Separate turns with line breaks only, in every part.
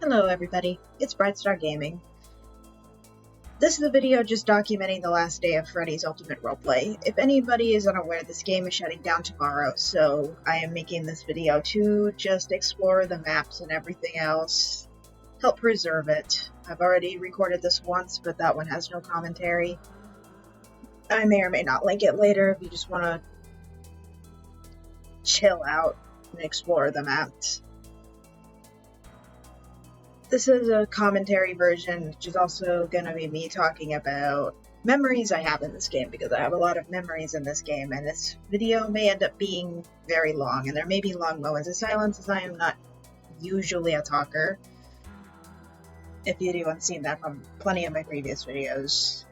Hello everybody, it's Brightstar Gaming. This is a video just documenting the last day of Freddy's Ultimate Roleplay. If anybody is unaware, this game is shutting down tomorrow, so I am making this video to just explore the maps and everything else, help preserve it. I've already recorded this once, but that one has no commentary. I may or may not link it later if you just want to chill out and explore the maps. This is a commentary version, which is also going to be me talking about memories I have in this game, because I have a lot of memories in this game, and this video may end up being very long, and there may be long moments of silence, as I am not usually a talker. If anyone's seen that from plenty of my previous videos.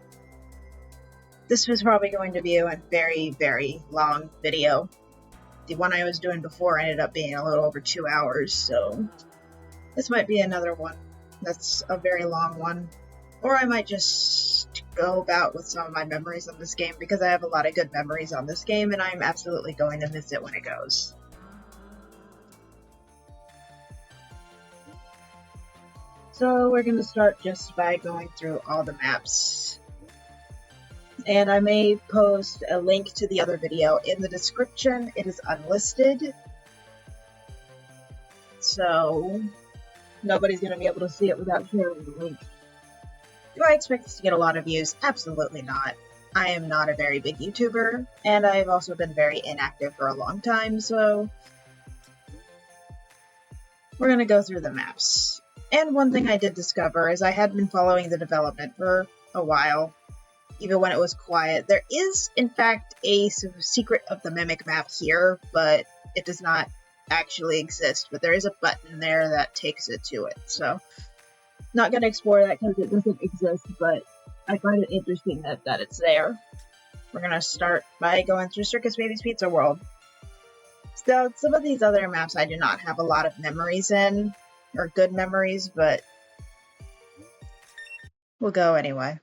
This was probably going to be a very, very long video. The one I was doing before ended up being a little over 2 hours, so this might be another one that's a very long one. Or I might just go about with some of my memories on this game, because I have a lot of good memories on this game, and I'm absolutely going to miss it when it goes. So we're going to start just by going through all the maps. And I may post a link to the other video in the description. It is unlisted, so nobody's going to be able to see it without sharing the link. Do I expect this to get a lot of views? Absolutely not. I am not a very big YouTuber, and I've also been very inactive for a long time, so we're going to go through the maps. And one thing I did discover is I had been following the development for a while, even when it was quiet. There is, in fact, a Secret of the Mimic map here, but it does not actually exist. But there is a button there that takes it to it. So, not going to explore that because it doesn't exist, but I find it interesting that it's there. We're going to start by going through Circus Baby's Pizza World. So, some of these other maps I do not have a lot of memories in, or good memories, but we'll go anyway.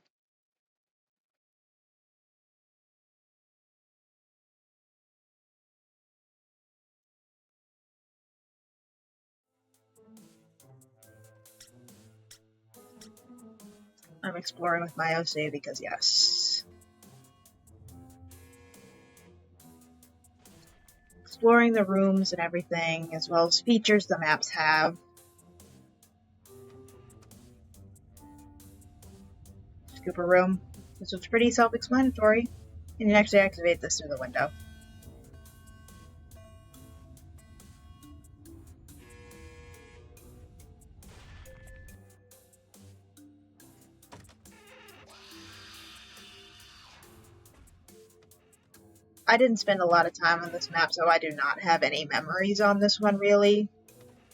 I'm exploring with my OC because yes. Exploring the rooms and everything, as well as features the maps have. Scooper room. This was pretty self-explanatory. And you can actually activate this through the window. I didn't spend a lot of time on this map, so I do not have any memories on this one, really.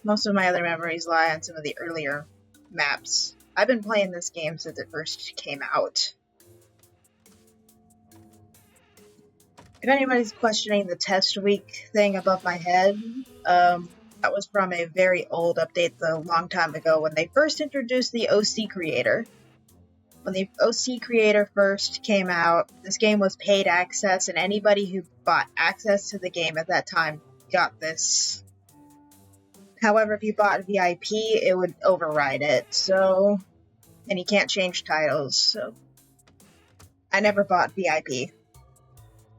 Most of my other memories lie on some of the earlier maps. I've been playing this game since it first came out. If anybody's questioning the test week thing above my head, that was from a very old update a long time ago when they first introduced the OC Creator. When the OC Creator first came out, this game was paid access, and anybody who bought access to the game at that time got this. However, if you bought VIP, it would override it, so... And you can't change titles, so... I never bought VIP.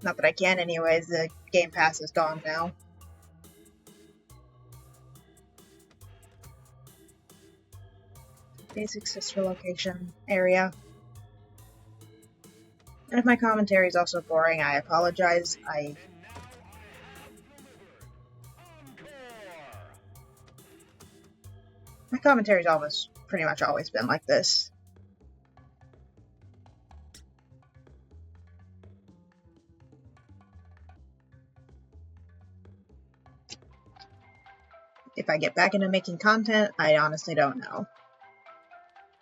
Not that I can anyways, the Game Pass is gone now. Basic sister location area. And if my commentary is also boring, I apologize. My commentary's almost pretty much always been like this. If I get back into making content, I honestly don't know.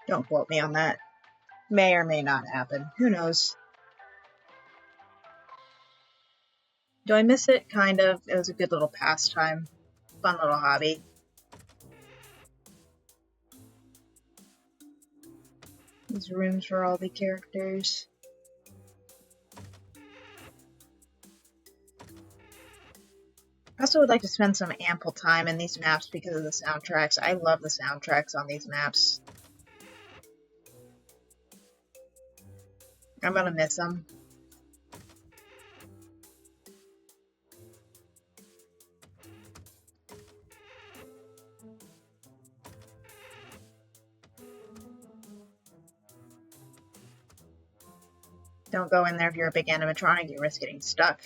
Don't quote me on that. May or may not happen. Who knows? Do I miss it? Kind of. It was a good little pastime. Fun little hobby. These rooms for all the characters. also would like to spend some ample time in these maps because of the soundtracks. I love the soundtracks on these maps. I'm gonna miss them. Don't go in there if you're a big animatronic, you risk getting stuck.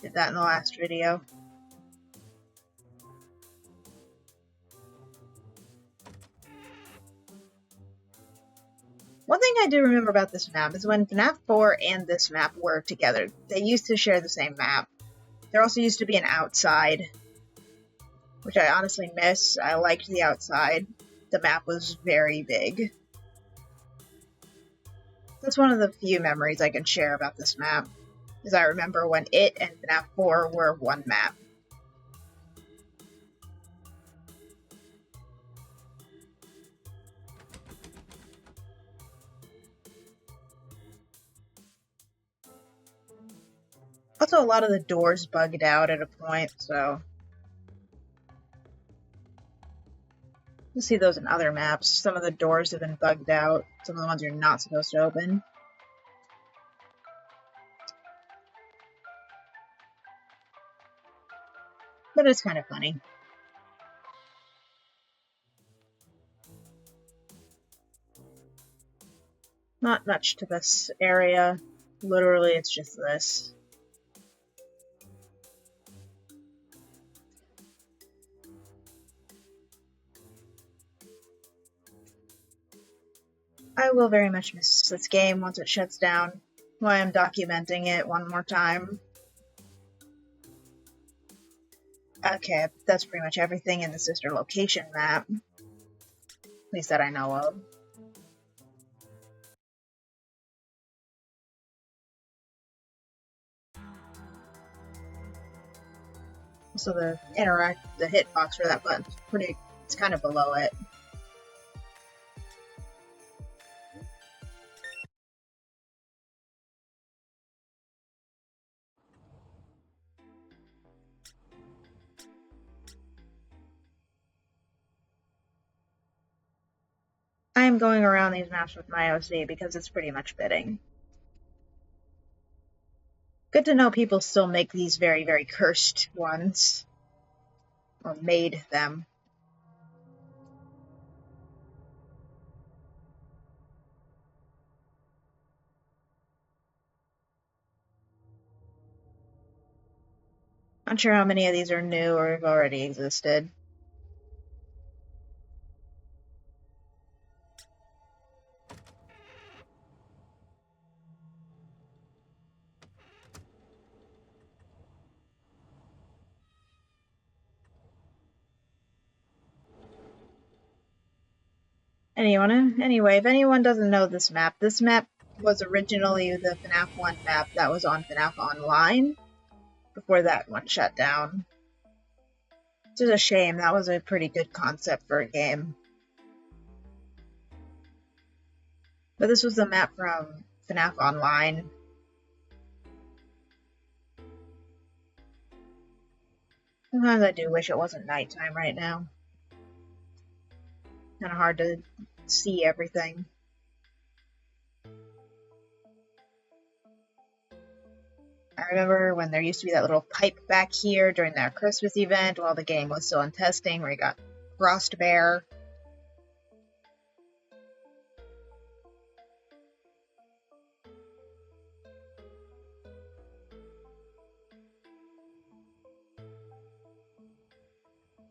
Did that in the last video. One thing I do remember about this map is when FNAF 4 and this map were together, they used to share the same map. There also used to be an outside, which I honestly miss. I liked the outside. The map was very big. That's one of the few memories I can share about this map, is I remember when it and FNAF 4 were one map. Also, a lot of the doors bugged out at a point, so you see those in other maps. Some of the doors have been bugged out. Some of the ones you're not supposed to open. But it's kind of funny. Not much to this area. Literally, it's just this. I will very much miss this game once it shuts down. Why I'm documenting it one more time. Okay, that's pretty much everything in the sister location map. At least that I know of. So the hitbox for that button, it's kind of below it. I am going around these maps with my OC because it's pretty much fitting. Good to know people still make these very, very cursed ones. Or made them. Not sure how many of these are new or have already existed. Anyway, if anyone doesn't know this map was originally the FNAF 1 map that was on FNAF Online, before that one shut down. It's just a shame, that was a pretty good concept for a game. But this was the map from FNAF Online. Sometimes I do wish it wasn't nighttime right now. Kind of hard to see everything. I remember when there used to be that little pipe back here during that Christmas event while the game was still in testing where you got Frost Bear.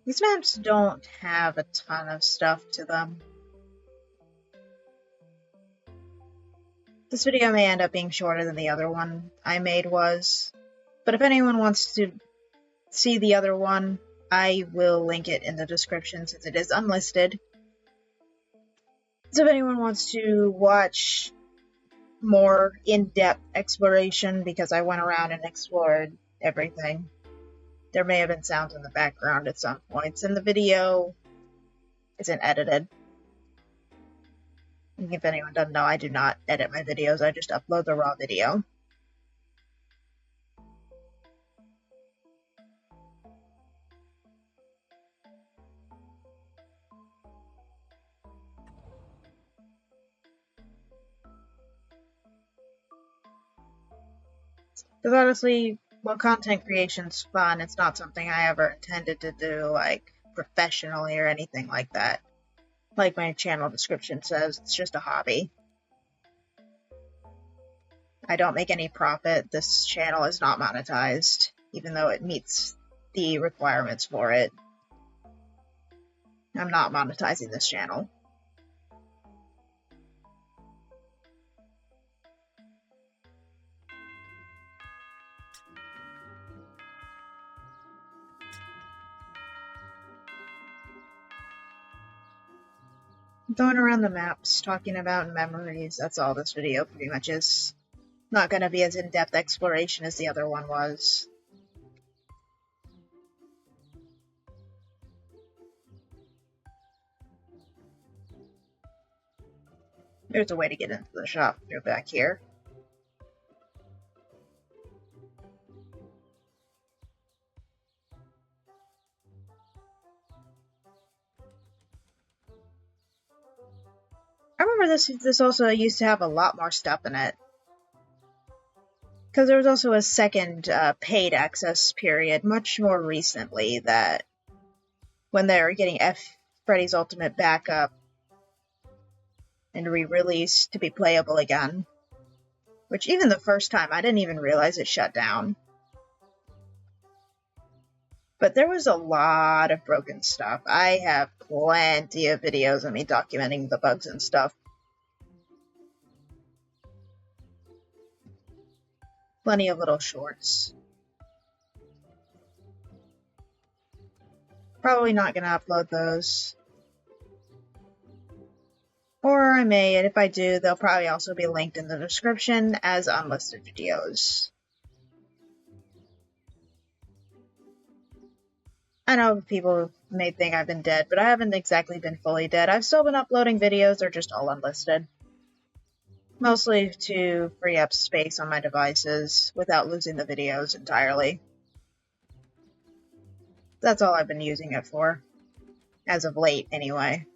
These maps don't have a ton of stuff to them. This video may end up being shorter than the other one I made was, but if anyone wants to see the other one, I will link it in the description since it is unlisted. So if anyone wants to watch more in-depth exploration, because I went around and explored everything, there may have been sounds in the background at some points, and the video isn't edited. If anyone doesn't know, I do not edit my videos, I just upload the raw video. Because honestly, while content creation's fun, it's not something I ever intended to do, like, professionally or anything like that. Like my channel description says, it's just a hobby. I don't make any profit. This channel is not monetized, even though it meets the requirements for it. I'm not monetizing this channel. Going around the maps, talking about memories, that's all this video pretty much is. Not gonna be as in-depth exploration as the other one was. There's a way to get into the shop through back here. I remember this also used to have a lot more stuff in it. Because there was also a second paid access period much more recently that when they were getting Freddy's Ultimate back up and re-released to be playable again. Which even the first time, I didn't even realize it shut down. But there was a lot of broken stuff. I have plenty of videos of me documenting the bugs and stuff. Plenty of little shorts. Probably not going to upload those. Or I may, and if I do, they'll probably also be linked in the description as unlisted videos. I know people may think I've been dead, but I haven't exactly been fully dead. I've still been uploading videos, they're just all unlisted. Mostly to free up space on my devices without losing the videos entirely. That's all I've been using it for. As of late, anyway.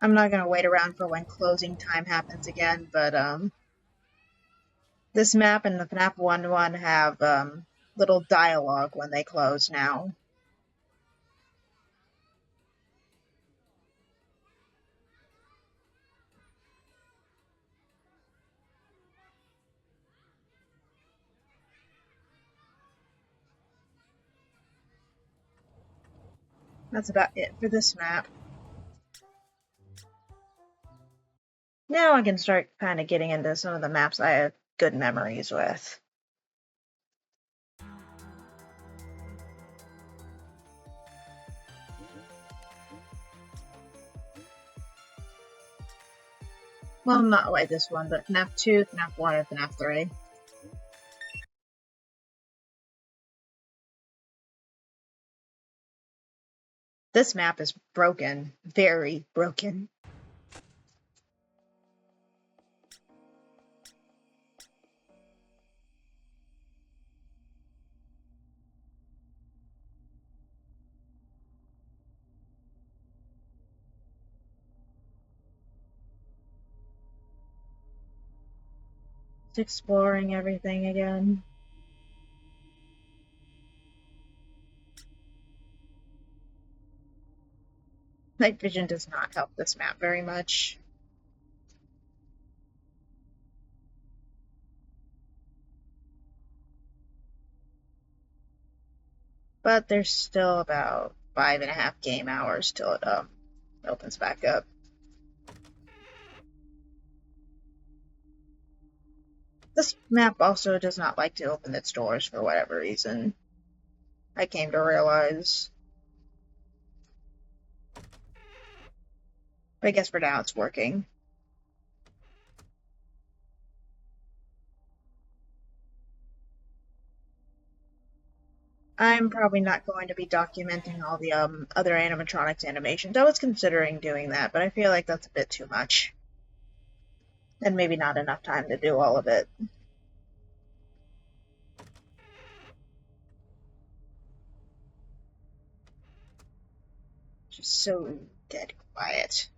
I'm not gonna wait around for when closing time happens again, but this map and the FNAF 1 have little dialogue when they close now. That's about it for this map. Now I can start kind of getting into some of the maps I have good memories with. Well, not like this one, but FNAF 2, FNAF 1, and FNAF 3. This map is broken. Very broken. It's exploring everything again. Night vision does not help this map very much. But there's still about 5.5 game hours till it opens back up. This map also does not like to open its doors for whatever reason. I came to realize. But I guess for now it's working. I'm probably not going to be documenting all the other animatronics animations. I was considering doing that, but I feel like that's a bit too much. And maybe not enough time to do all of it. Just so dead quiet.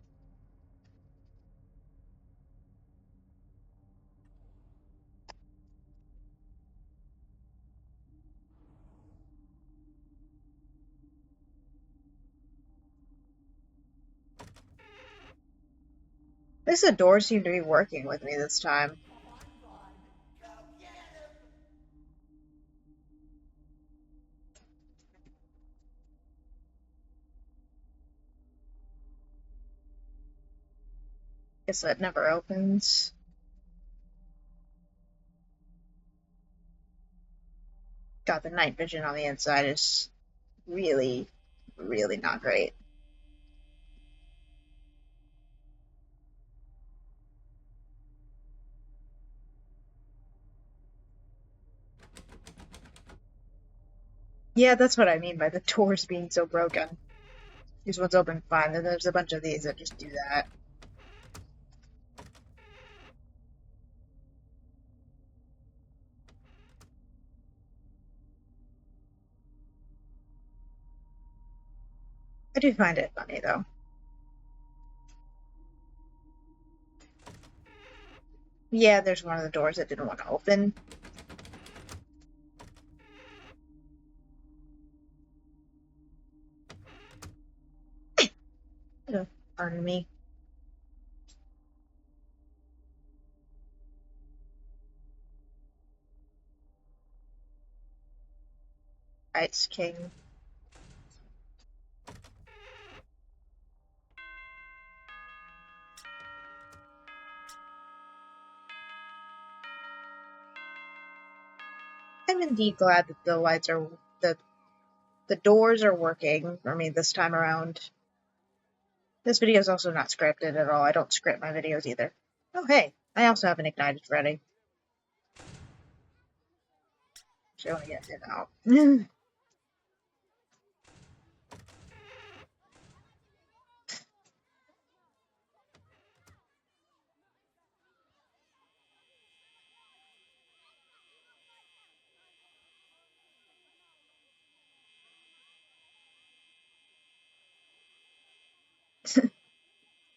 At least the doors seem to be working with me this time. Guess that never opens. God, the night vision on the inside is really, really not great. Yeah, that's what I mean by the doors being so broken. These ones open fine, then there's a bunch of these that just do that. I do find it funny, though. Yeah, there's one of the doors that didn't want to open. Pardon me. Ice King. I'm indeed glad that the lights are the doors are working for me this time around. This video is also not scripted at all. I don't script my videos either. Oh hey, I also have an ignited Freddy. So I want to get him out.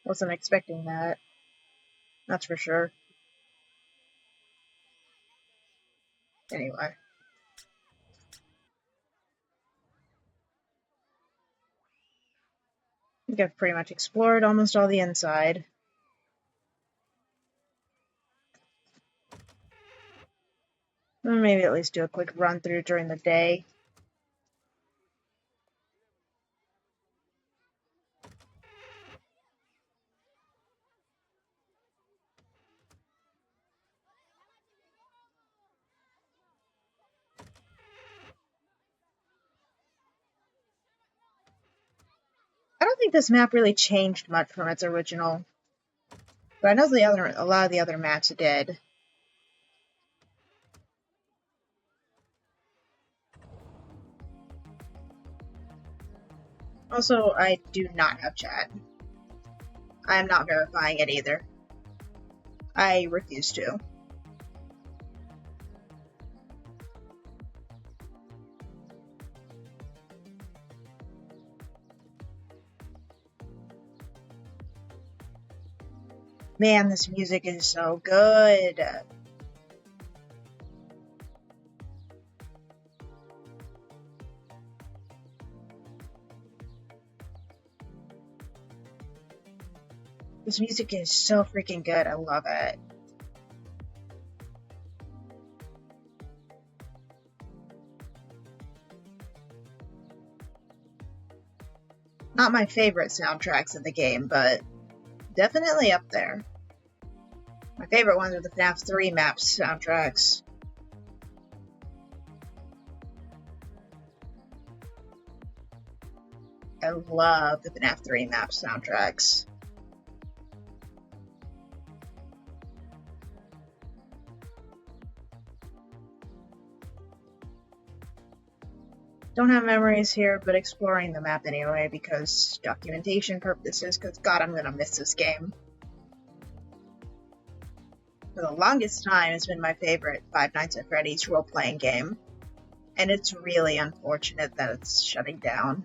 Wasn't expecting that. That's for sure. Anyway. I think I've pretty much explored almost all the inside. Maybe at least do a quick run through during the day. I don't think this map really changed much from its original, but I know a lot of the other maps did. Also, I do not have chat. I am not verifying it either. I refuse to. Man, this music is so good. This music is so freaking good. I love it. Not my favorite soundtracks in the game, but definitely up there. My favorite ones are the FNAF 3 map soundtracks. I love the FNAF 3 map soundtracks. Don't have memories here, but exploring the map anyway because documentation purposes, because God, I'm gonna miss this game. For the longest time, it's been my favorite Five Nights at Freddy's role-playing game, and it's really unfortunate that it's shutting down.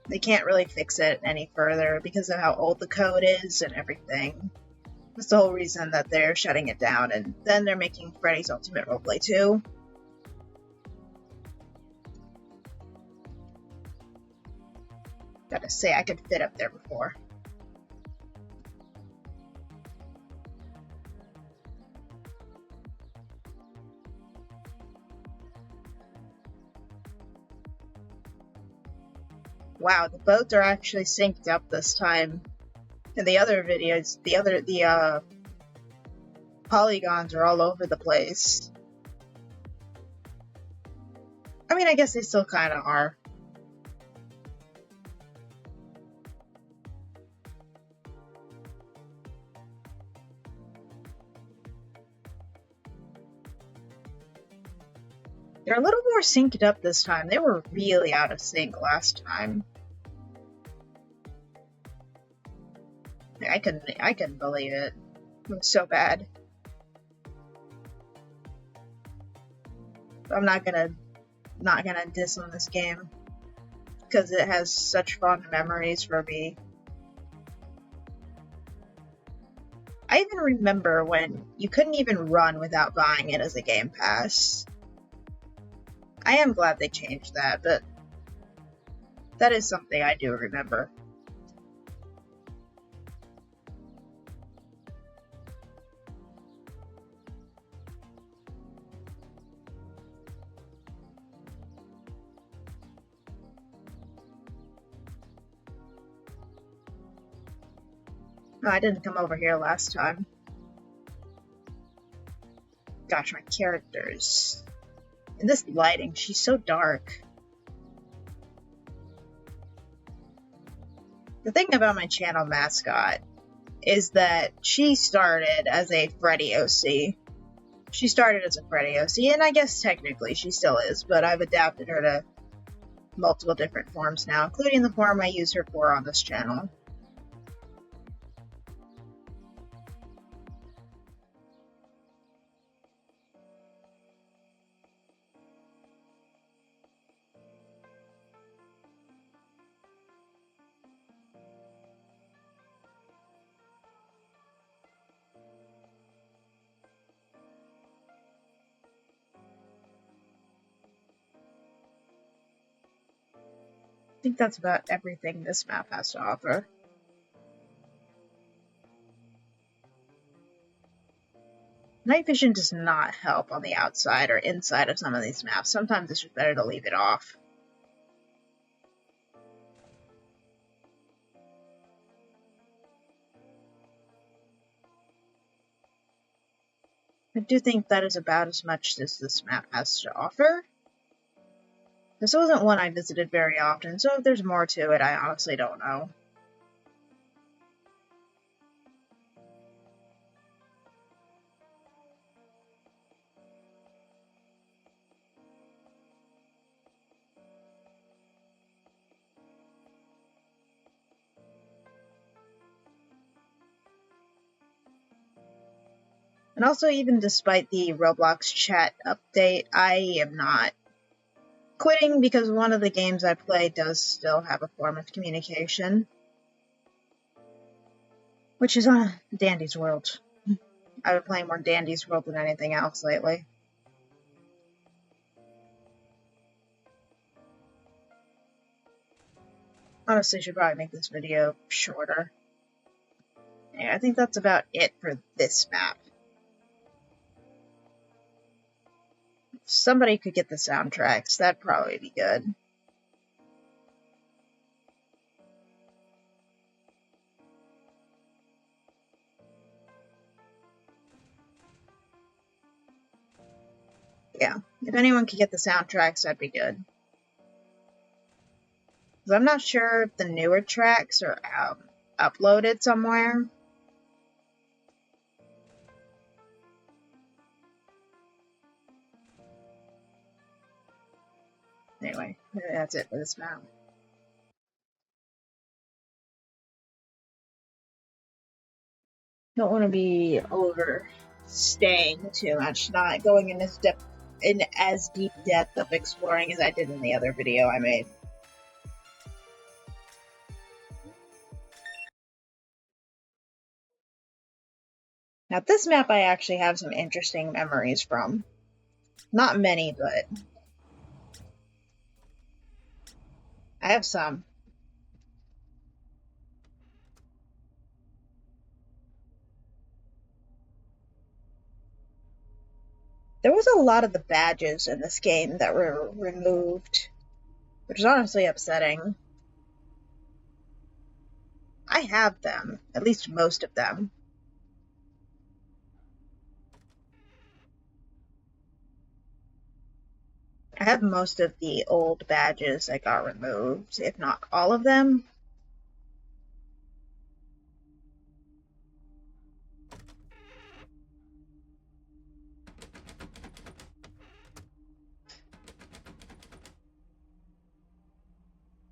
They can't really fix it any further because of how old the code is and everything. That's the whole reason that they're shutting it down, and then they're making Freddy's Ultimate Roleplay 2. Gotta say, I could fit up there before. Wow, the boats are actually synced up this time. In the other videos, the polygons are all over the place. I mean, I guess they still kind of are. They're a little more synced up this time. They were really out of sync last time. I couldn't believe it. It was so bad. I'm not gonna diss on this game because it has such fond memories for me. I even remember when you couldn't even run without buying it as a Game Pass. I am glad they changed that, but that is something I do remember. No, I didn't come over here last time. Gosh, my characters. And this lighting, she's so dark. The thing about my channel mascot is that she started as a Freddy OC. She started as a Freddy OC, and I guess technically she still is, but I've adapted her to multiple different forms now, including the form I use her for on this channel. I think that's about everything this map has to offer. Night vision does not help on the outside or inside of some of these maps. Sometimes it's just better to leave it off. I do think that is about as much as this map has to offer. This wasn't one I visited very often, so if there's more to it, I honestly don't know. And also, even despite the Roblox chat update, I am not quitting because one of the games I play does still have a form of communication, which is on Dandy's World. I've been playing more Dandy's World than anything else lately. Honestly, should probably make this video shorter. Yeah, I think that's about it for this map. If somebody could get the soundtracks, that'd probably be good. Yeah, if anyone could get the soundtracks, that'd be good. Because I'm not sure if the newer tracks are uploaded somewhere. Anyway, that's it for this map. Don't want to be overstaying too much, not going in as deep depth of exploring as I did in the other video I made. Now this map I actually have some interesting memories from. Not many, but I have some. There was a lot of the badges in this game that were removed, which is honestly upsetting. I have them, at least most of them. I have most of the old badges that got removed, if not all of them.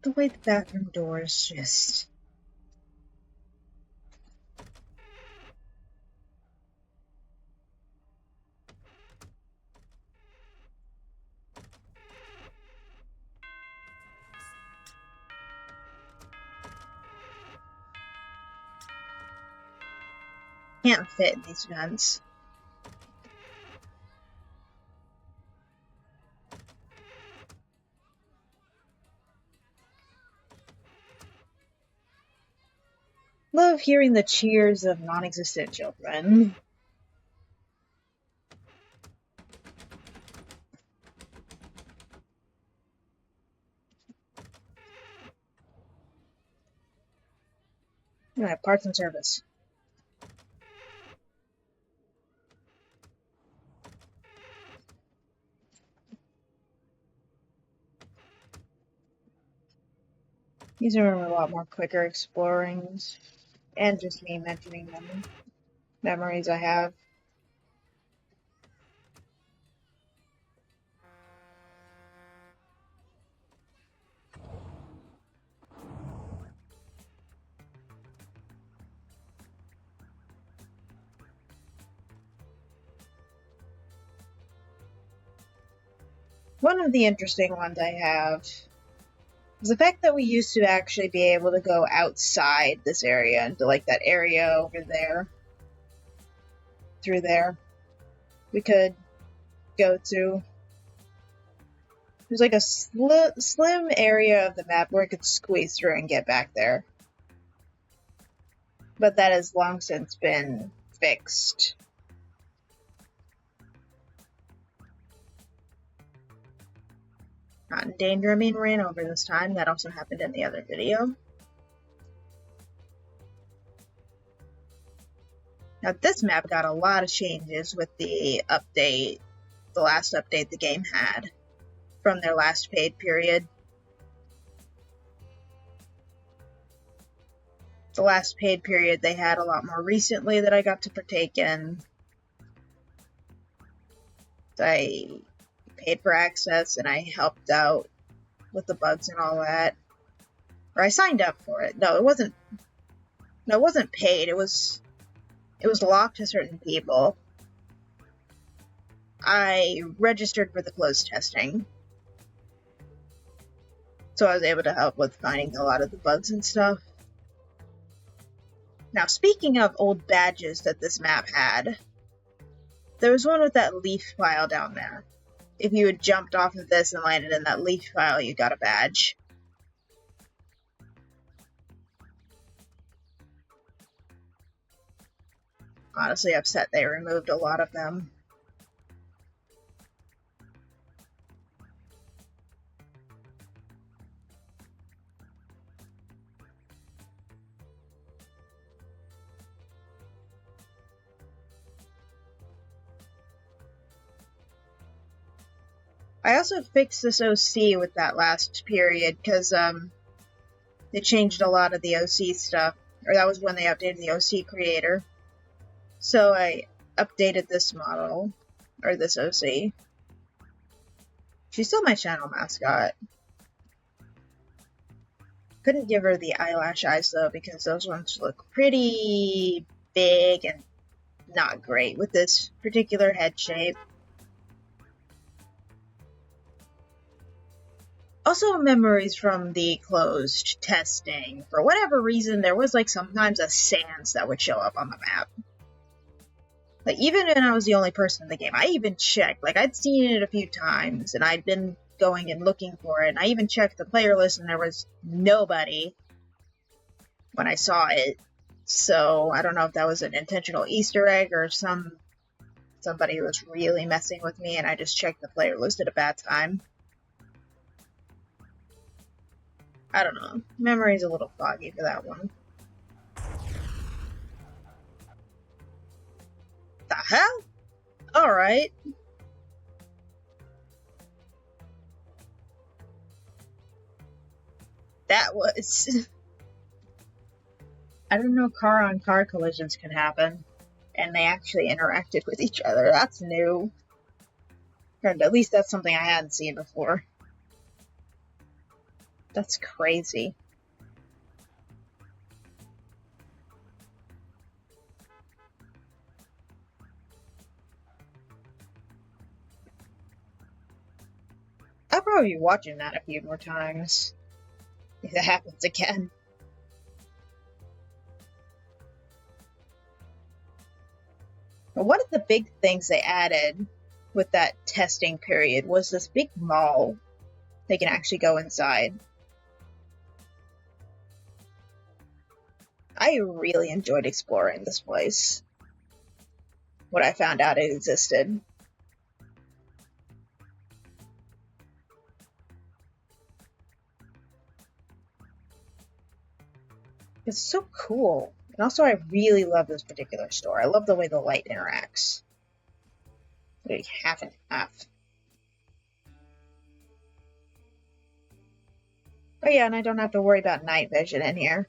The way the bathroom doors just... can't fit in these vents. Love hearing the cheers of non-existent children. Alright, parts and service. These are a lot more quicker explorings, and just me mentioning them. Memories I have. One of the interesting ones I have is the fact that we used to actually be able to go outside this area into like that area over there. Through there. We could go to. There's like a slim area of the map where I could squeeze through and get back there. But that has long since been fixed. Not in danger of being ran over this time. That also happened in the other video. Now this map got a lot of changes with the update, the last update the game had from their last paid period. The last paid period they had a lot more recently that I got to partake in. I paid for access and I helped out with the bugs and all that. Or I signed up for it. No, it wasn't paid. It was locked to certain people. I registered for the closed testing. So I was able to help with finding a lot of the bugs and stuff. Now, speaking of old badges that this map had, there was one with that leaf pile down there. If you had jumped off of this and landed in that leaf pile, you got a badge. Honestly upset they removed a lot of them. I also fixed this OC with that last period because they changed a lot of the OC stuff, or that was when they updated the OC creator. So I updated this model, or this OC. She's still my channel mascot. Couldn't give her the eyelash eyes though because those ones look pretty big and not great with this particular head shape. Also, memories from the closed testing. For whatever reason, there was like sometimes a sans that would show up on the map. Like, even when I was the only person in the game, I even checked. Like, I'd seen it a few times, and I'd been going and looking for it, and I even checked the player list, and there was nobody when I saw it. So, I don't know if that was an intentional Easter egg or somebody was really messing with me, and I just checked the player list at a bad time. I don't know. Memory's a little foggy for that one. The hell? Alright. That was... I didn't know car-on-car collisions could happen. And they actually interacted with each other. That's new. And at least that's something I hadn't seen before. That's crazy. I'll probably be watching that a few more times. If it happens again. But one of the big things they added with that testing period was this big mall they can actually go inside. I really enjoyed exploring this place when I found out it existed. It's so cool. And also, I really love this particular store. I love the way the light interacts. Like half and half. Oh yeah, and I don't have to worry about night vision in here.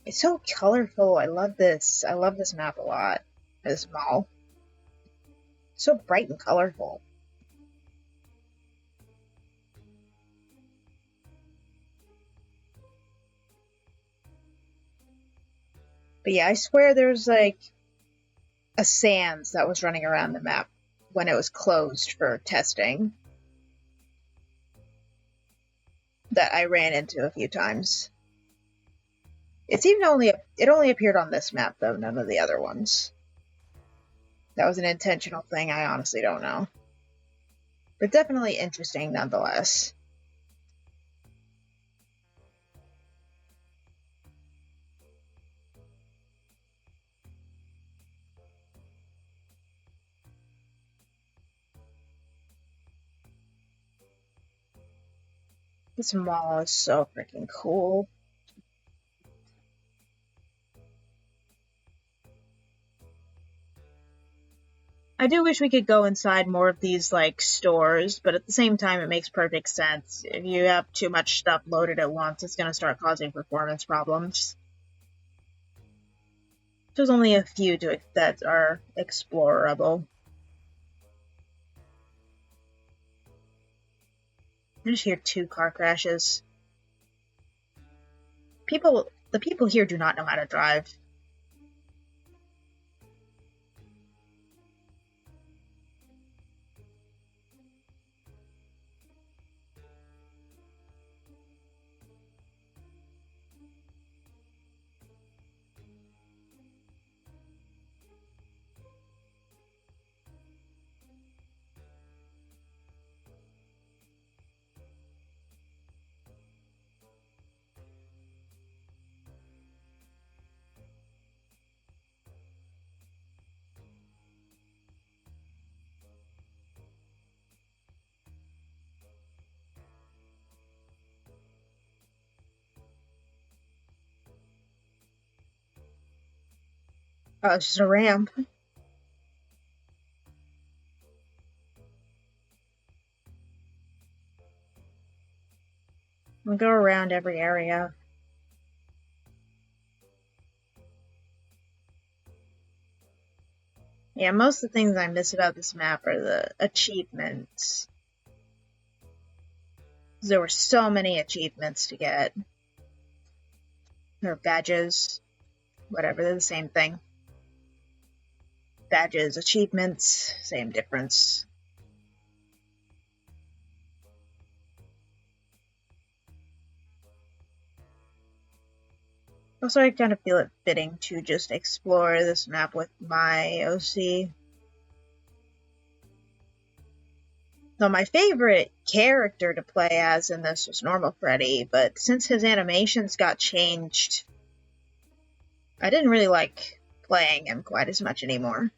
It's so colorful. I love this. I love this map a lot. This mall. So bright and colorful. But yeah, I swear there's like a Sans that was running around the map when it was closed for testing that I ran into a few times. It only appeared on this map though, none of the other ones. That was an intentional thing, I honestly don't know. But definitely interesting nonetheless. This mall is so freaking cool. I do wish we could go inside more of these, like, stores, but at the same time, it makes perfect sense. If you have too much stuff loaded at once, it's going to start causing performance problems. There's only a few that are explorable. I just hear 2 car crashes. The people here do not know how to drive. Oh, it's just a ramp. We'll go around every area. Yeah, most of the things I miss about this map are the achievements. There were so many achievements to get. Or badges. Whatever, they're the same thing. Badges, achievements, same difference. Also, I kind of feel it fitting to just explore this map with my OC. So my favorite character to play as in this was normal Freddy, but since his animations got changed, I didn't really like playing him quite as much anymore.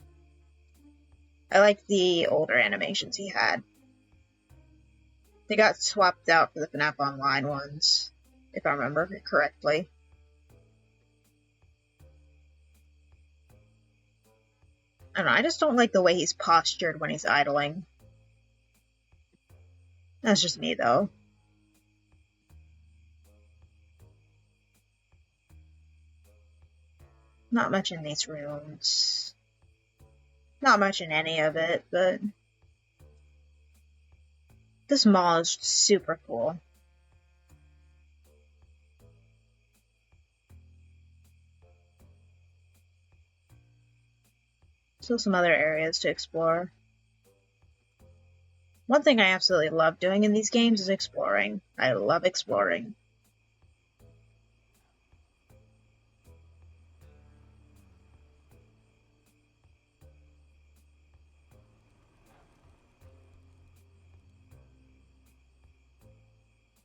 I like the older animations he had. They got swapped out for the FNAF Online ones, if I remember correctly. I don't know, I just don't like the way he's postured when he's idling. That's just me, though. Not much in these rooms. Not much in any of it, but this mall is super cool. Still some other areas to explore. One thing I absolutely love doing in these games is exploring. I love exploring.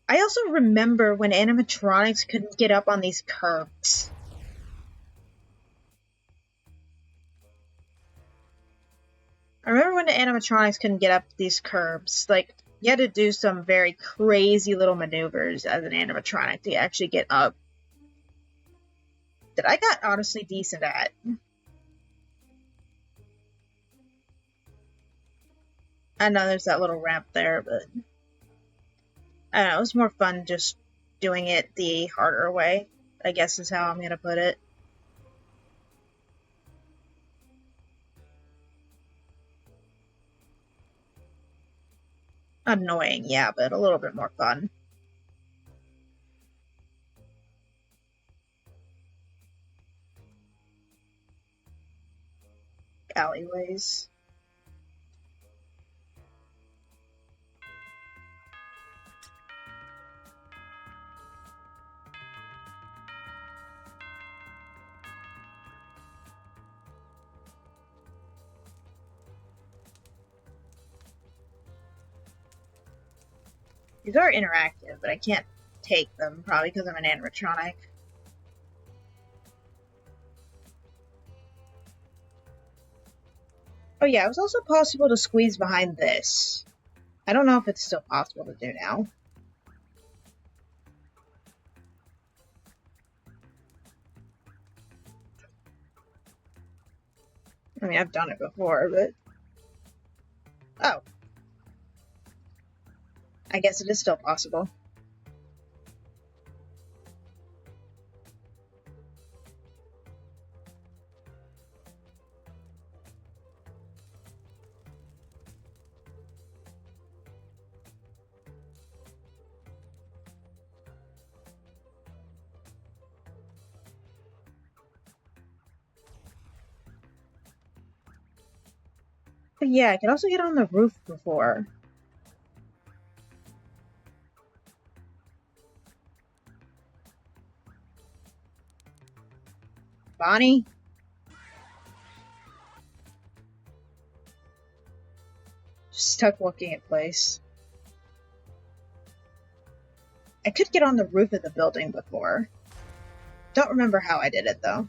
I also remember when animatronics couldn't get up on these curbs. I remember when the animatronics couldn't get up these curbs. Like, you had to do some very crazy little maneuvers as an animatronic to actually get up. That I got honestly decent at. I know there's that little ramp there, but I don't know, it was more fun just doing it the harder way, I guess is how I'm gonna put it. Annoying, yeah, but a little bit more fun. Alleyways. These are interactive, but I can't take them, probably because I'm an animatronic. Oh yeah, it was also possible to squeeze behind this. I don't know if it's still possible to do now. I mean, I've done it before, but... Oh. I guess it is still possible. But yeah, I could also get on the roof before. Bonnie? Just stuck looking at place. I could get on the roof of the building before. Don't remember how I did it, though.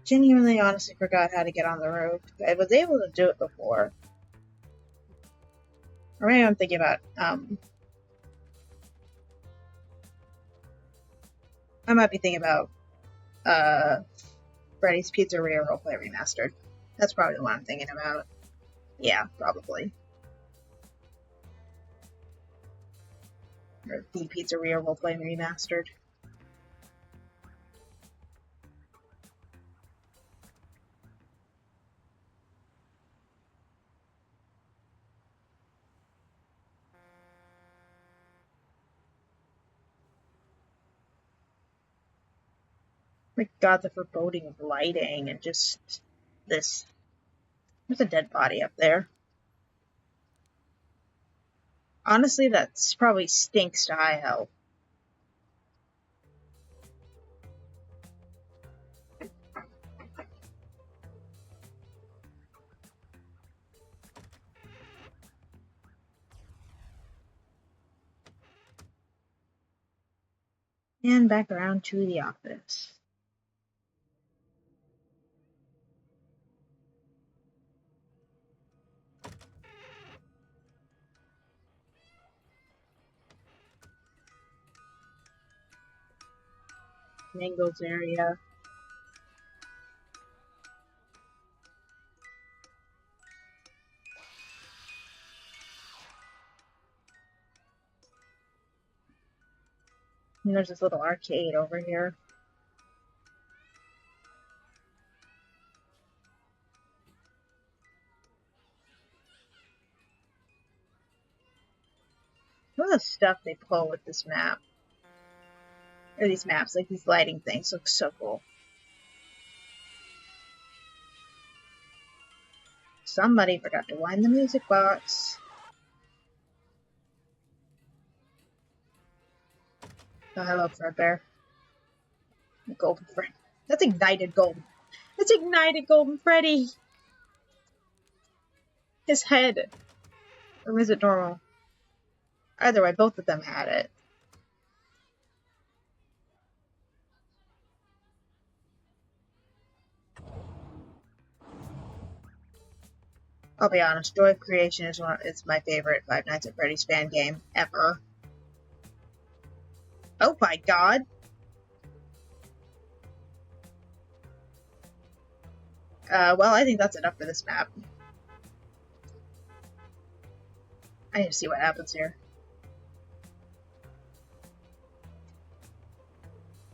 Genuinely, honestly forgot how to get on the roof. I was able to do it before. Or maybe I'm thinking about, I might be thinking about, Freddy's Pizzeria Roleplay Remastered. That's probably the one I'm thinking about. Yeah, probably. Or the Pizzeria Roleplay Remastered. My god, the foreboding of lighting and just this. There's a dead body up there. Honestly, that's probably stinks to high hell. And back around to the office. Mangles area. And there's this little arcade over here. Some of the stuff they pull with this map, or these maps, like these lighting things, look so cool. Somebody forgot to wind the music box. Oh, hello, Fredbear. Golden Freddy. That's ignited golden. That's ignited golden Freddy. His head. Or is it normal? Either way, both of them had it. I'll be honest, Joy of Creation is my favorite Five Nights at Freddy's fan game ever. Oh my god! Well, I think that's enough for this map. I need to see what happens here.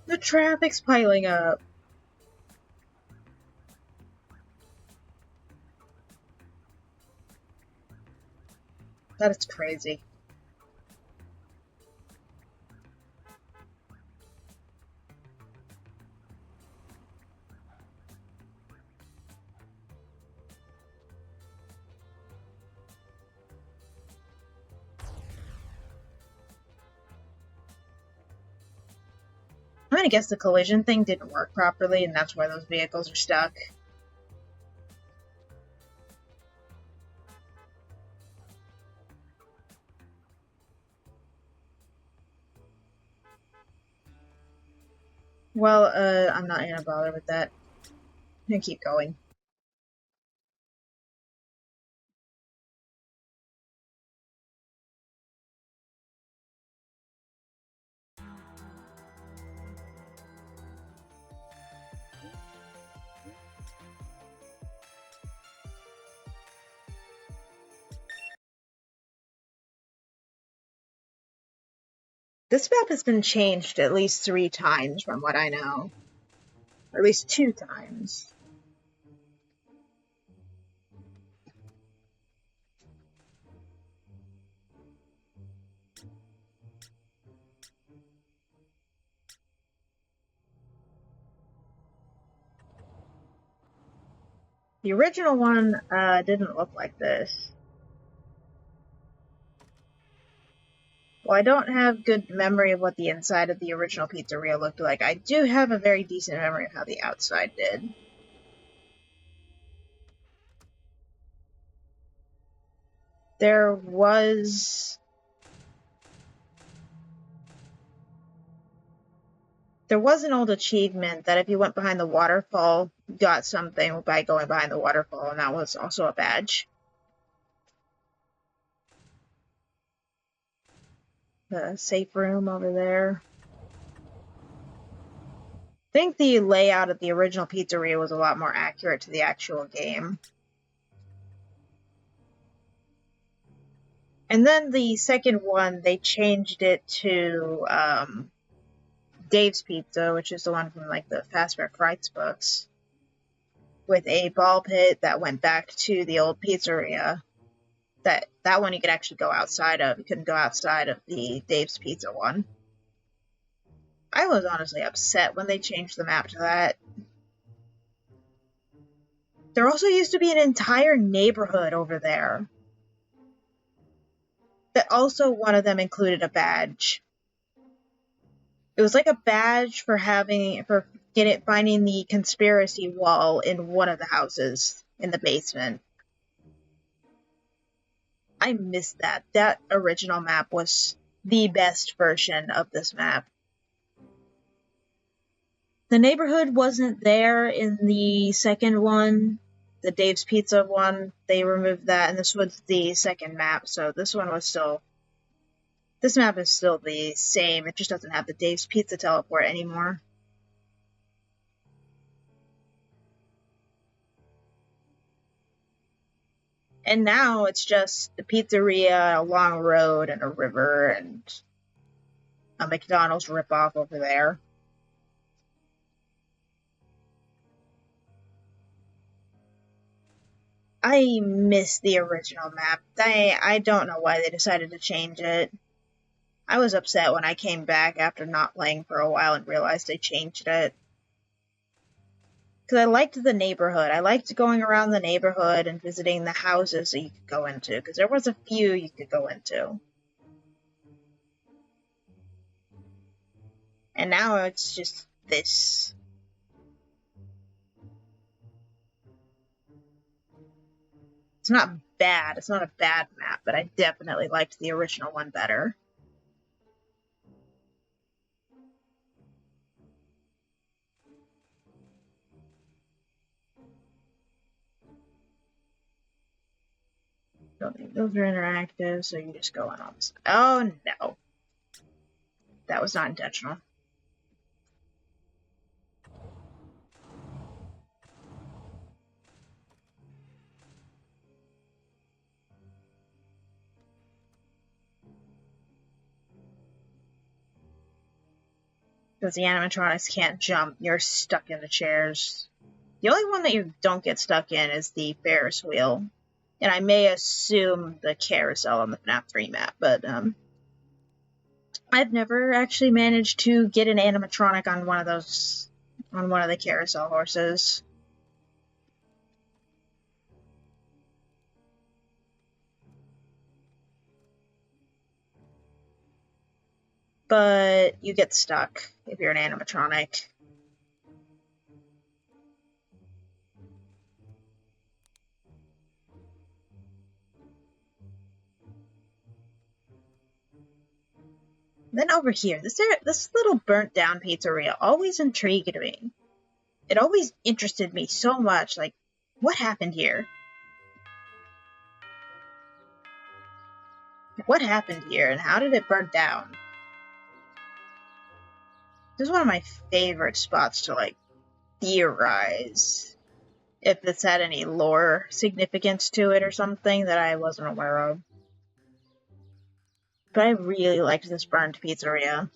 The traffic's piling up. That is crazy. I'm gonna guess the collision thing didn't work properly, and that's why those vehicles are stuck. Well, I'm not gonna bother with that. I'm gonna keep going. This map has been changed at least 3 times from what I know. Or at least 2 times. The original one didn't look like this. Well, I don't have good memory of what the inside of the original pizzeria looked like. I do have a very decent memory of how the outside did. There was an old achievement that if you went behind the waterfall, you got something by going behind the waterfall, and that was also a badge. The safe room over there. I think the layout of the original pizzeria was a lot more accurate to the actual game. And then the second one, they changed it to Dave's Pizza, which is the one from like the Fazbear Frights books, with a ball pit that went back to the old pizzeria. That one you could actually go outside of. You couldn't go outside of the Dave's Pizza one. I was honestly upset when they changed the map to that. There also used to be an entire neighborhood over there. That also one of them included a badge. It was like a badge for finding the conspiracy wall in one of the houses in the basement. I missed that. That original map was the best version of this map. The neighborhood wasn't there in the second one, the Dave's Pizza one. They removed that, and this was the second map, so this map is still the same. It just doesn't have the Dave's Pizza teleport anymore. And now it's just a pizzeria, a long road, and a river, and a McDonald's ripoff over there. I miss the original map. I don't know why they decided to change it. I was upset when I came back after not playing for a while and realized they changed it. Because I liked the neighborhood. I liked going around the neighborhood and visiting the houses that you could go into, because there was a few you could go into. And now it's just this. It's not bad. It's not a bad map, but I definitely liked the original one better. Don't think those are interactive, so you just go in on this. Oh no. That was not intentional. Because the animatronics can't jump, you're stuck in the chairs. The only one that you don't get stuck in is the Ferris wheel. And I may assume the carousel on the FNAF 3 map, but I've never actually managed to get an animatronic on one of the carousel horses. But you get stuck if you're an animatronic. Then over here, this little burnt down pizzeria always intrigued me. It always interested me so much, like, what happened here? What happened here, and how did it burn down? This is one of my favorite spots to, like, theorize if this had any lore significance to it or something that I wasn't aware of. But I really liked this burned pizzeria.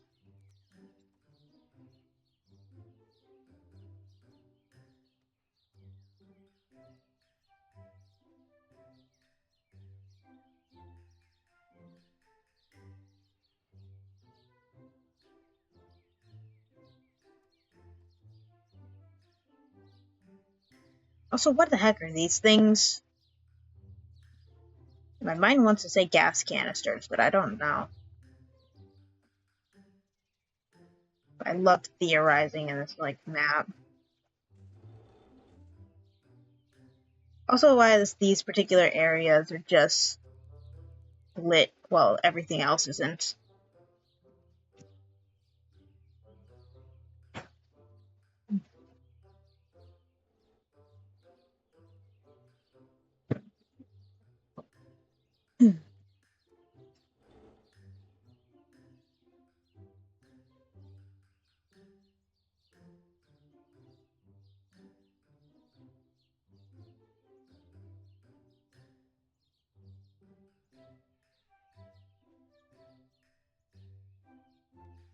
Also, what the heck are these things? My mind wants to say gas canisters, but I don't know. I loved theorizing in this, like, map. Also, why these particular areas are just lit while everything else isn't.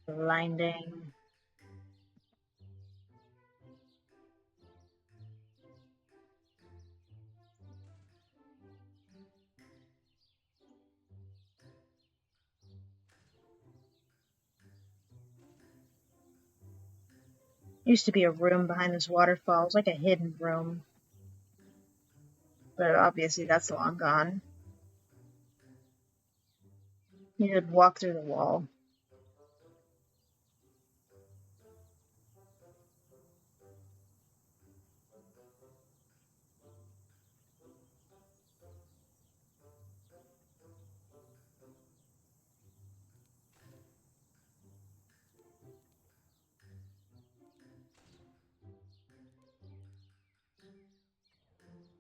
Blinding. Used to be a room behind this waterfall. It was like a hidden room. But obviously that's long gone. You could walk through the wall.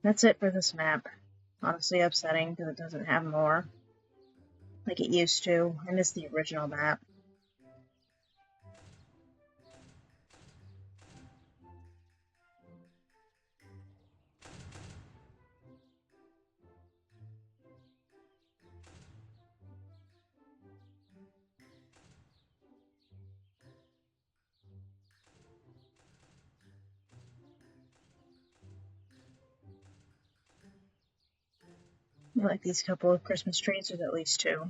That's it for this map. Honestly upsetting because it doesn't have more like it used to. I miss the original map. I like these couple of Christmas trees. There's at least two.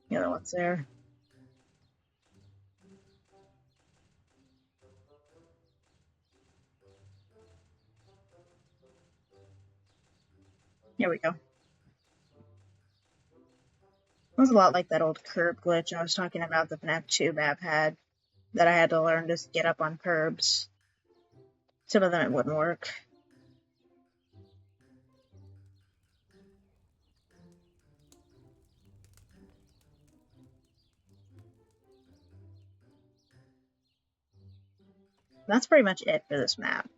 The other one's there. Here we go. It was a lot like that old curb glitch I was talking about the FNAF 2 map had, that I had to learn to get up on curbs. Some of them it wouldn't work. That's pretty much it for this map.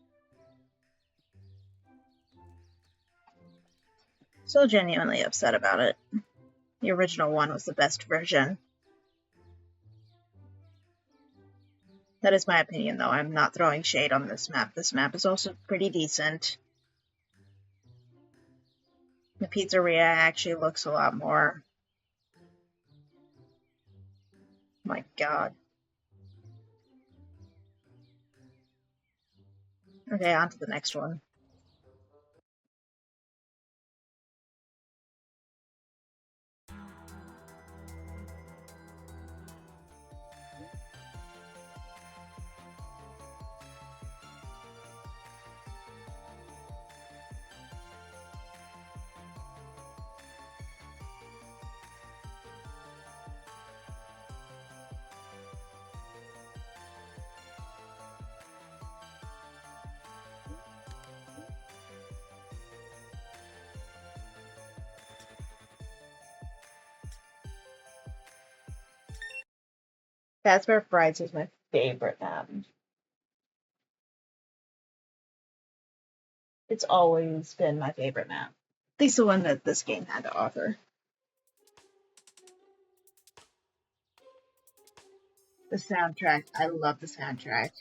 Still genuinely upset about it. The original one was the best version. That is my opinion, though. I'm not throwing shade on this map. This map is also pretty decent. The pizzeria actually looks a lot more... My god. Okay, on to the next one. Fazbear Fridays is my favorite map. It's always been my favorite map. At least the one that this game had to offer. The soundtrack. I love the soundtrack.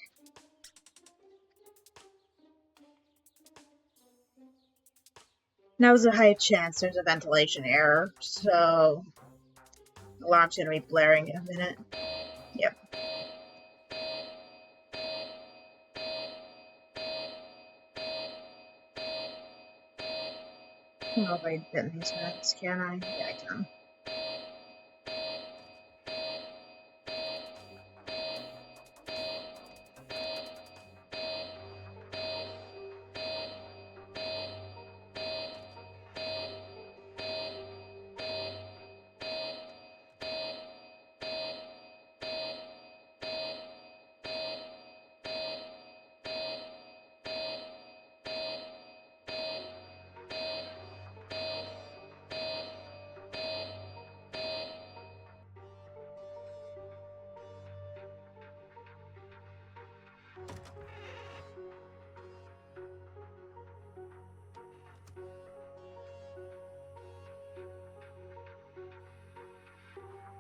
Now there's a high chance there's a ventilation error, so the alarm's gonna be blaring in a minute. Yep. I don't know if I can fit in these vents, can I? Yeah, I can.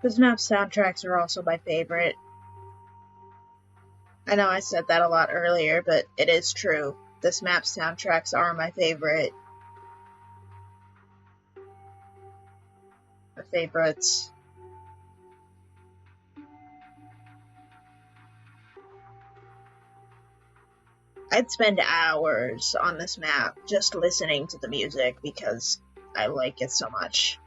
This map's soundtracks are also my favorite. I know I said that a lot earlier, but it is true. This map's soundtracks are my favorite. My favorites. I'd spend hours on this map just listening to the music because I like it so much.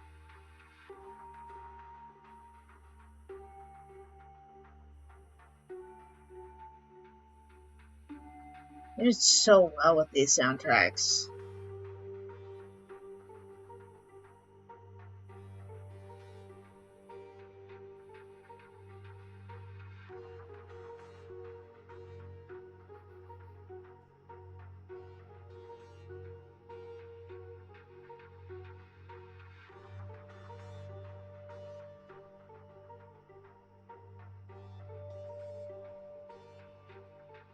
They did so well with these soundtracks.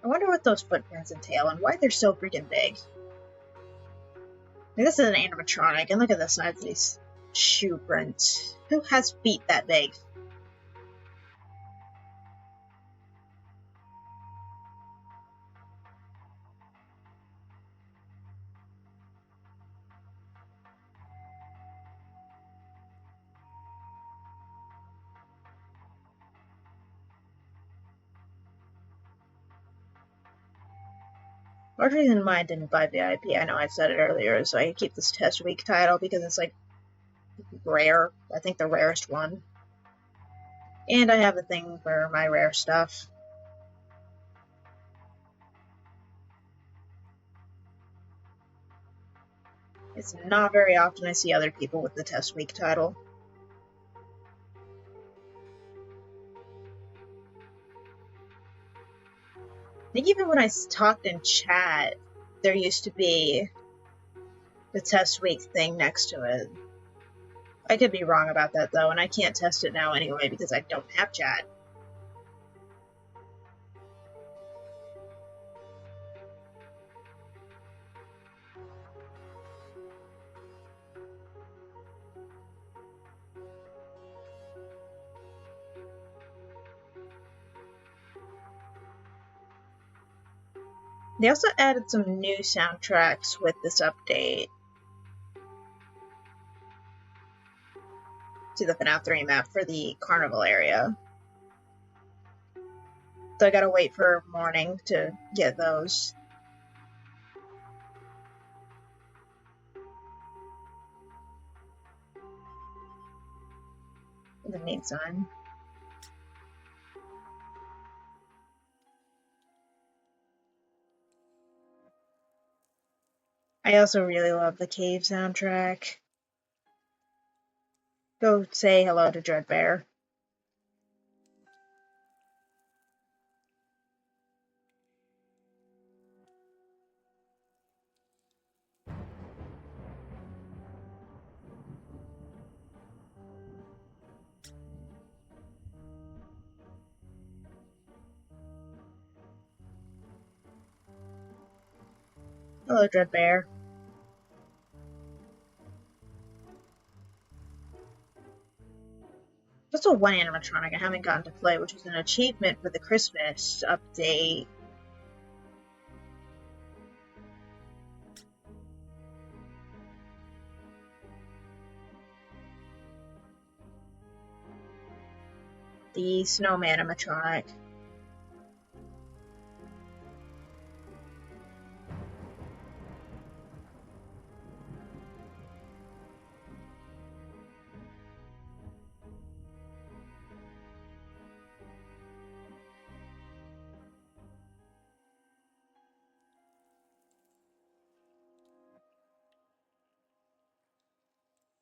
I wonder what those footprints entail and why they're so freaking big. Like, this is an animatronic, and look at the size of these shoe prints. Who has feet that big? Larger than mine didn't buy VIP. I know I said it earlier, so I keep this test week title because it's like rare. I think the rarest one. And I have a thing for my rare stuff. It's not very often I see other people with the test week title. I think even when I talked in chat, there used to be the test week thing next to it. I could be wrong about that though, and I can't test it now anyway because I don't have chat. They also added some new soundtracks with this update to the FNAF 3 map for the carnival area. So I gotta wait for morning to get those. In the meantime. I also really love the cave soundtrack. Go say hello to Dreadbear. Hello, Dreadbear. There's also one animatronic I haven't gotten to play, which is an achievement for the Christmas update. The snowman animatronic.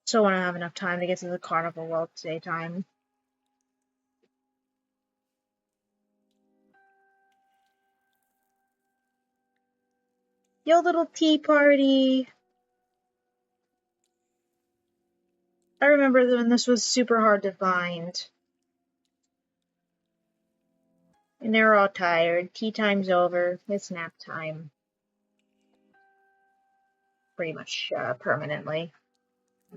Still want to have enough time to get to the carnival world daytime. Yo, little tea party! I remember when this was super hard to find. And they're all tired. Tea time's over. It's nap time. Pretty much permanently.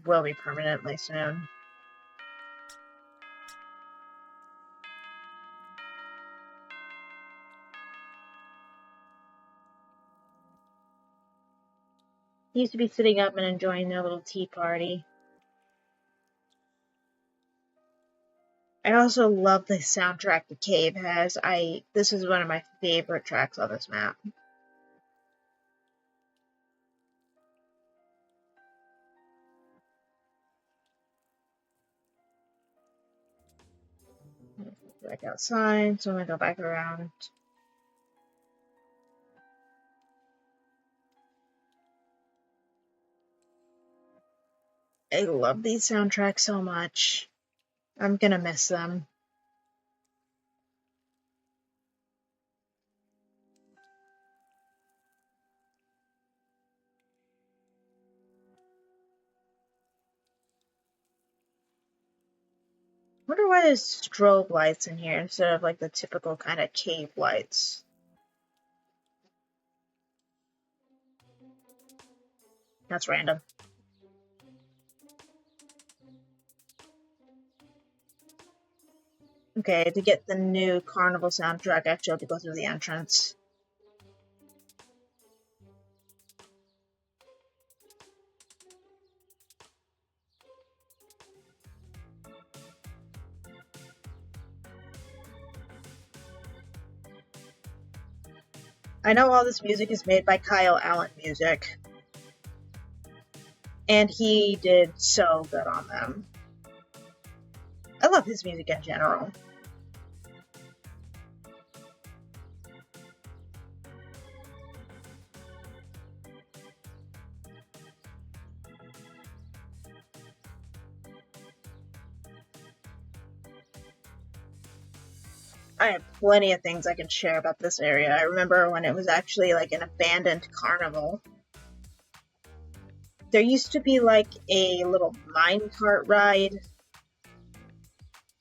Will be permanently soon. He used to be sitting up and enjoying their little tea party. I also love the soundtrack the cave has. This is one of my favorite tracks on this map. Back outside, so I'm gonna go back around. I love these soundtracks so much. I'm gonna miss them. Wonder why there's strobe lights in here instead of like the typical kind of cave lights. That's random. Okay, to get the new carnival soundtrack, I actually have to go through the entrance. I know all this music is made by Kyle Allen Music, and he did so good on them. I love his music in general. I have plenty of things I can share about this area. I remember when it was actually like an abandoned carnival. There used to be like a little minecart ride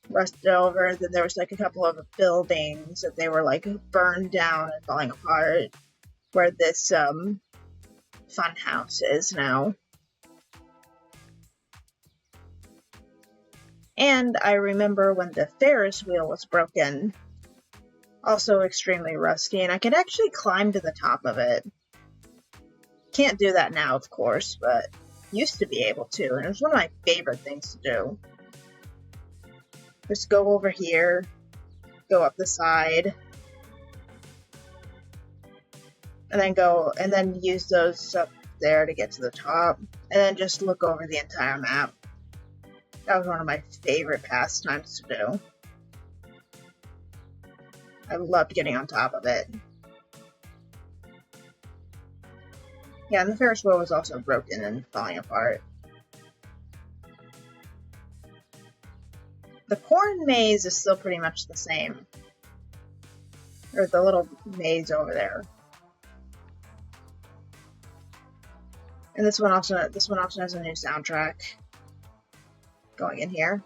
rusted over. Then there was like a couple of buildings that they were like burned down and falling apart, where this fun house is now. And I remember when the Ferris wheel was broken, also extremely rusty, and I could actually climb to the top of it. Can't do that now, of course, but used to be able to, and it was one of my favorite things to do. Just go over here, go up the side, and then use those up there to get to the top, and then just look over the entire map. That was one of my favorite pastimes to do. I loved getting on top of it. Yeah, and the Ferris wheel was also broken and falling apart. The corn maze is still pretty much the same. Or the little maze over there. And this one also has a new soundtrack going in here.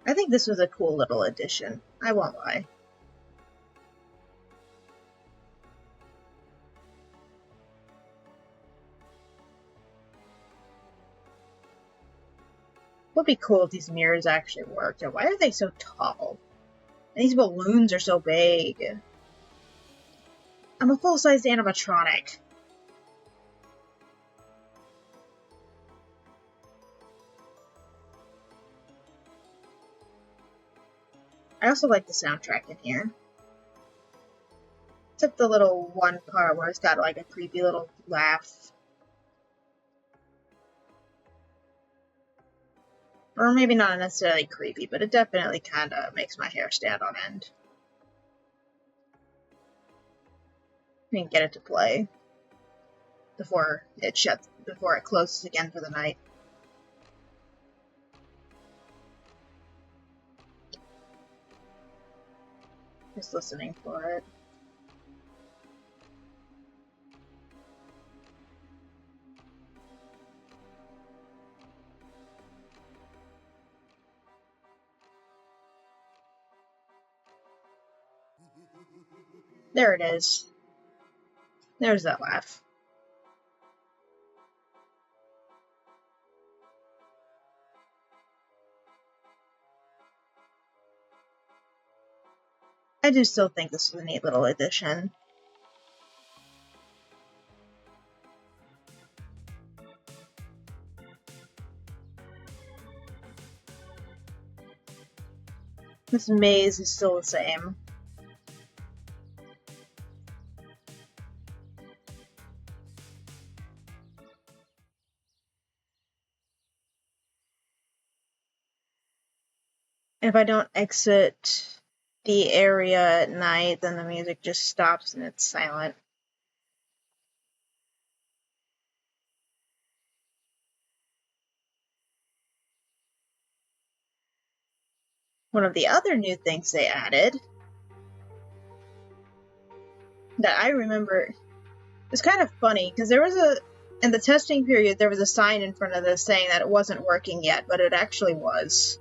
I think this was a cool little addition. I won't lie. Would be cool if these mirrors actually worked. And why are they so tall? And these balloons are so big. I'm a full-sized animatronic. I also like the soundtrack in here. Except the little one part where it's got like a creepy little laugh. Or maybe not necessarily creepy, but it definitely kind of makes my hair stand on end. I can get it to play before it closes again for the night. Just listening for it. There it is. There's that laugh. I do still think this is a neat little addition. This maze is still the same. If I don't exit the area at night, then the music just stops and it's silent. One of the other new things they added that I remember is kind of funny, because in the testing period, there was a sign in front of this saying that it wasn't working yet, but it actually was.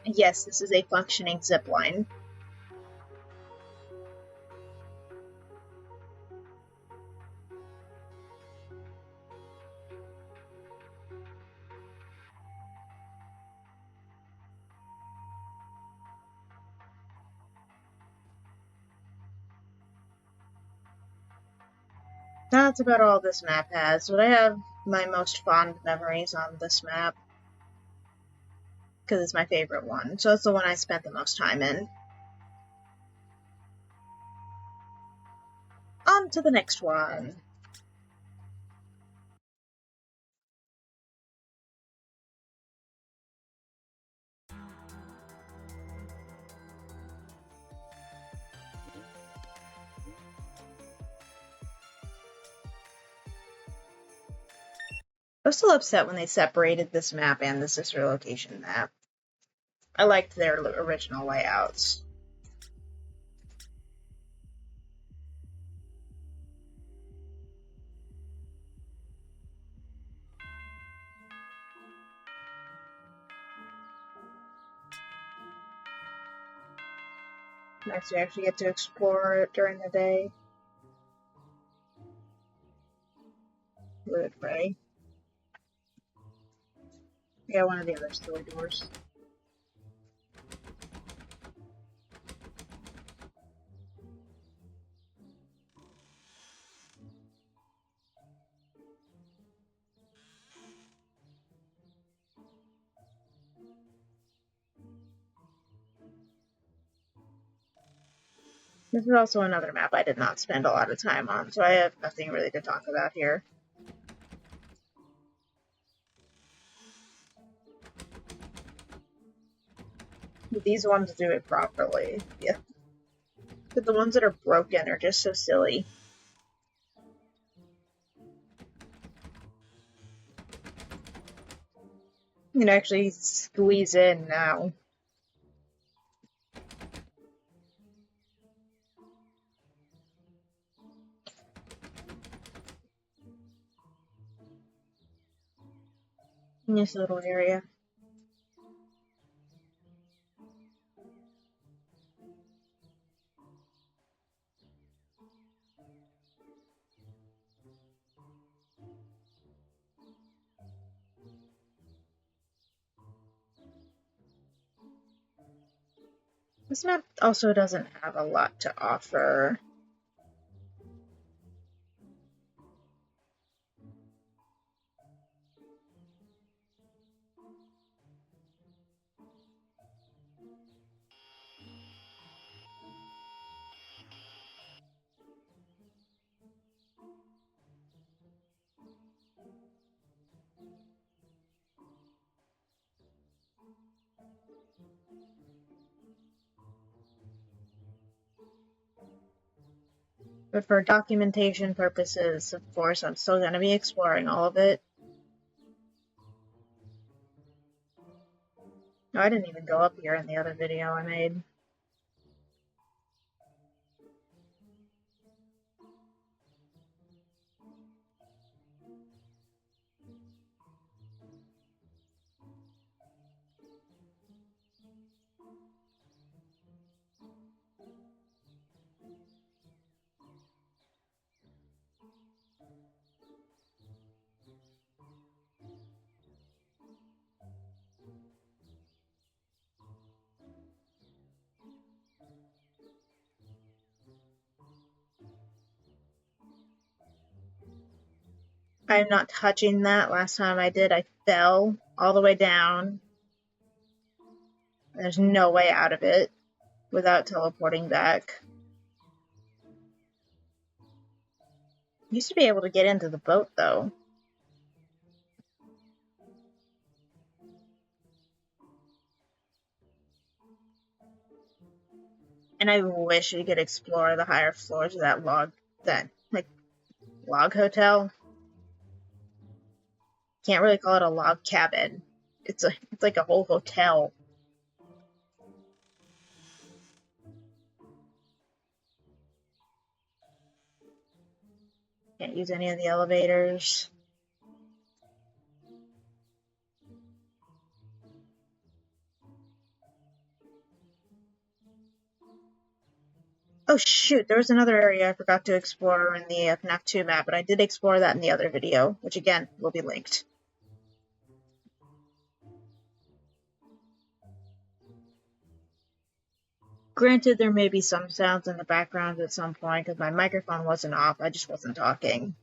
Yes, this is a functioning zip line. That's about all this map has, but I have my most fond memories on this map, because it's my favorite one, so it's the one I spent the most time in. On to the next one. I was still upset when they separated this map and the sister location map. I liked their original layouts. Nice, we actually get to explore it during the day. With Freddy. Yeah, one of the other store doors. This is also another map I did not spend a lot of time on, so I have nothing really to talk about here. These ones do it properly, yeah. But the ones that are broken are just so silly. You can actually squeeze in now. In this little area. This map also doesn't have a lot to offer. But for documentation purposes, of course, I'm still going to be exploring all of it. No, I didn't even go up here in the other video I made. I'm not touching that. Last time I did, I fell all the way down. There's no way out of it without teleporting back. Used to be able to get into the boat, though. And I wish you could explore the higher floors of that log hotel. Can't really call it a log cabin. It's like a whole hotel. Can't use any of the elevators. Oh shoot, there was another area I forgot to explore in the FNAF 2 map, but I did explore that in the other video, which again will be linked. Granted, there may be some sounds in the background at some point because my microphone wasn't off, I just wasn't talking.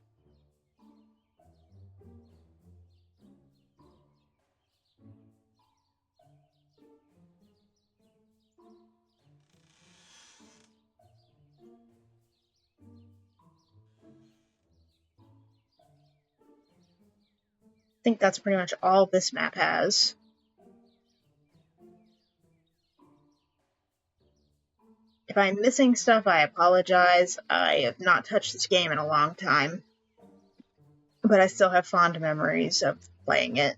I think that's pretty much all this map has. If I'm missing stuff, I apologize. I have not touched this game in a long time, but I still have fond memories of playing it.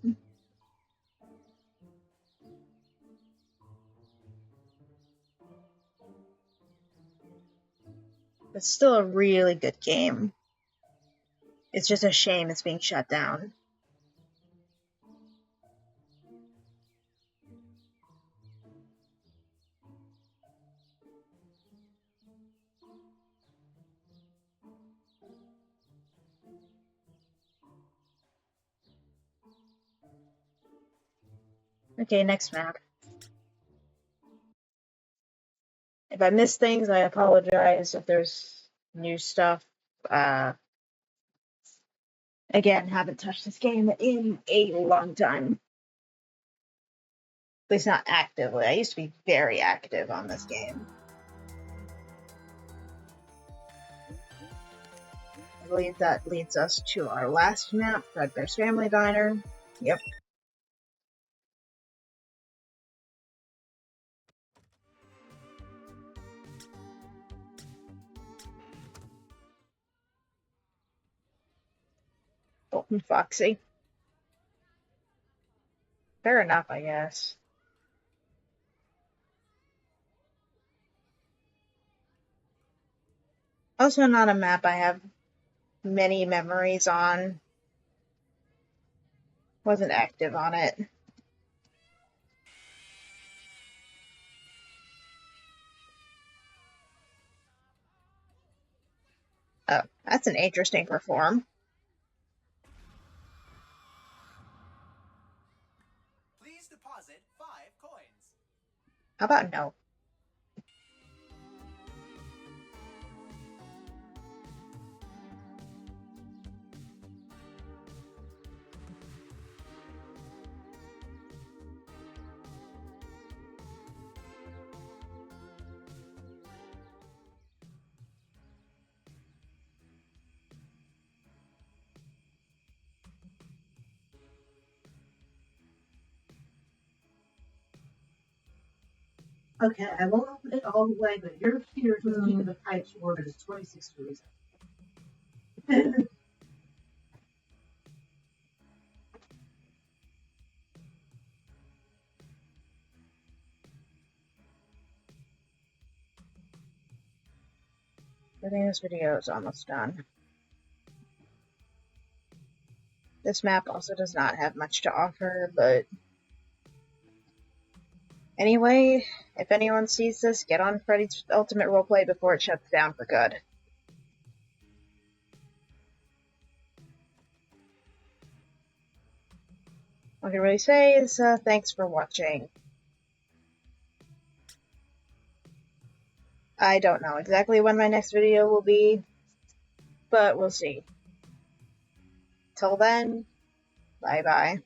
It's still a really good game. It's just a shame it's being shut down. Okay, next map. If I miss things, I apologize. If there's new stuff, again, haven't touched this game in a long time. At least not actively. I used to be very active on this game. I believe that leads us to our last map, Fredbear's Family Diner. Yep. Bolton Foxy. Fair enough, I guess. Also not a map I have many memories on. Wasn't active on it. Oh, that's an interesting perform.
Please deposit 5 coins.
How about no?
Okay, I won't open it all the way, but your computer is keeping the pipes warm. It's 26 degrees.
I think this video is almost done. This map also does not have much to offer, but anyway, if anyone sees this, get on Freddy's Ultimate Roleplay before it shuts down for good. All I can really say is thanks for watching. I don't know exactly when my next video will be, but we'll see. Till then, bye-bye.